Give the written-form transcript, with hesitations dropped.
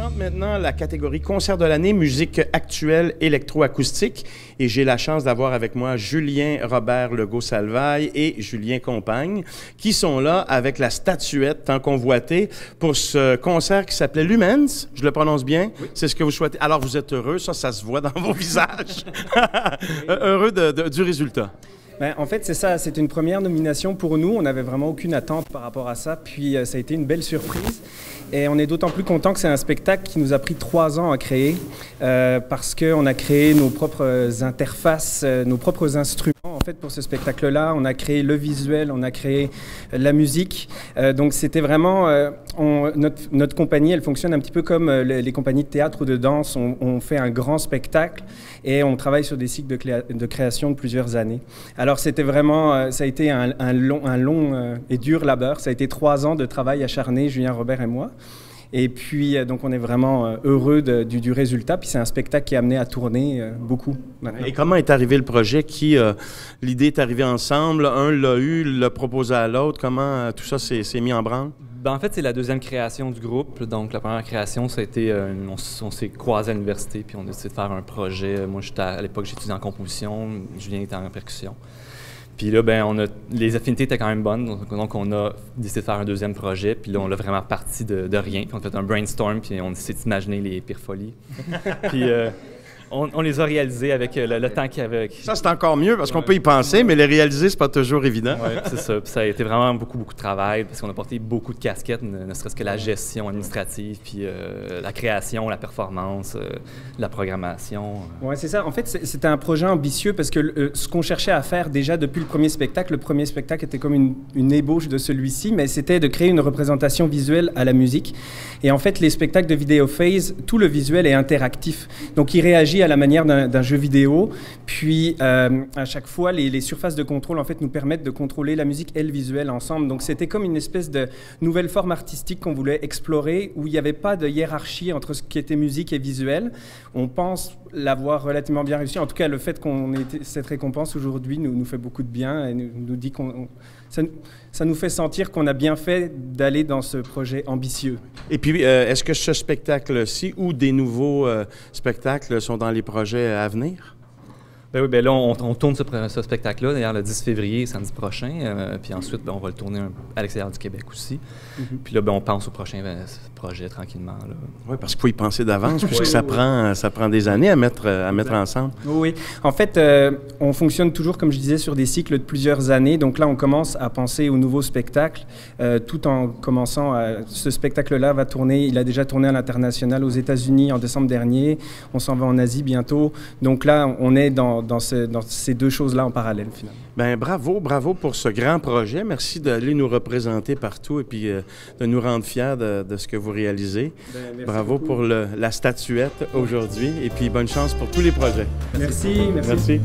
présente maintenant la catégorie concert de l'année, musique actuelle électroacoustique. Et j'ai la chance d'avoir avec moi Julien Robert Legault-Salvaille et Julien Compagne, qui sont là avec la statuette tant convoitée pour ce concert qui s'appelait Lumens. Je le prononce bien? Oui. C'est ce que vous souhaitez. Alors, vous êtes heureux, ça se voit dans vos visages. Heureux du résultat. Ben, en fait, c'est ça, c'est une première nomination pour nous. On n'avait vraiment aucune attente par rapport à ça. Puis, ça a été une belle surprise. Et on est d'autant plus content que c'est un spectacle qui nous a pris 3 ans à créer parce qu'on a créé nos propres interfaces, nos propres instruments. En fait, pour ce spectacle-là, on a créé le visuel, on a créé la musique. Donc, c'était vraiment... notre compagnie, elle fonctionne un petit peu comme les compagnies de théâtre ou de danse. On fait un grand spectacle et on travaille sur des cycles de création de plusieurs années. Alors, c'était vraiment... ça a été un long et dur labeur. Ça a été 3 ans de travail acharné, Julien Robert et moi. Et puis, donc, on est vraiment heureux du résultat. Puis, c'est un spectacle qui est amené à tourner beaucoup maintenant. Et comment est arrivé le projet? L'idée est arrivée ensemble? Un l'a eu, l'a proposé à l'autre. Comment tout ça s'est mis en branle? Ben, en fait, c'est la deuxième création du groupe. Donc, la première création, ça a été... on s'est croisés à l'université, puis on a décidé de faire un projet. Moi, à l'époque, j'étudiais en composition. Julien était en percussion. Puis là, ben, les affinités étaient quand même bonnes, donc on a décidé de faire un deuxième projet, puis là, on l'a vraiment parti de rien. Puis on a fait un brainstorm, puis on essaie d'imaginer les pires folies. Puis on les a réalisés avec le temps qu'il y avait. Ça, c'est encore mieux, parce qu'on peut y penser, mais les réaliser, c'est pas toujours évident. Oui, c'est ça. Puis ça a été vraiment beaucoup de travail, parce qu'on a porté beaucoup de casquettes, ne serait-ce que la gestion administrative, puis la création, la performance, la programmation. Oui, c'est ça. En fait, c'était un projet ambitieux, parce que ce qu'on cherchait à faire déjà depuis le premier spectacle était comme une ébauche de celui-ci, mais c'était de créer une représentation visuelle à la musique. Et en fait, les spectacles de Video Phase, tout le visuel est interactif. Donc, il réagit à la manière d'un jeu vidéo. Puis, à chaque fois, les surfaces de contrôle, en fait, nous permettent de contrôler la musique et le visuel ensemble. Donc, c'était comme une espèce de nouvelle forme artistique qu'on voulait explorer, où il n'y avait pas de hiérarchie entre ce qui était musique et visuel. On pense l'avoir relativement bien réussi. En tout cas, le fait qu'on ait cette récompense aujourd'hui nous fait beaucoup de bien et nous dit ça nous fait sentir qu'on a bien fait d'aller dans ce projet ambitieux. Et puis, est-ce que ce spectacle-ci ou des nouveaux spectacles sont dans les projets à venir? Ben oui, ben là, on tourne ce spectacle-là, d'ailleurs, le 10 février, samedi prochain. Puis ensuite, ben, on va le tourner à l'extérieur du Québec aussi. Puis là, ben, on pense au prochain projet tranquillement. Oui, parce qu'il faut y penser d'avance, puisque ça prend des années à mettre ensemble. Oui, en fait, on fonctionne toujours, comme je disais, sur des cycles de plusieurs années. Donc là, on commence à penser au nouveau spectacle, tout en commençant ce spectacle-là va tourner, il a déjà tourné à l'international aux États-Unis en décembre dernier. On s'en va en Asie bientôt. Donc là, on est dans ces deux choses-là en parallèle, finalement. Bien, bravo pour ce grand projet. Merci d'aller nous représenter partout et puis de nous rendre fiers de ce que vous réalisez. Bravo beaucoup pour la statuette aujourd'hui et puis bonne chance pour tous les projets. Merci.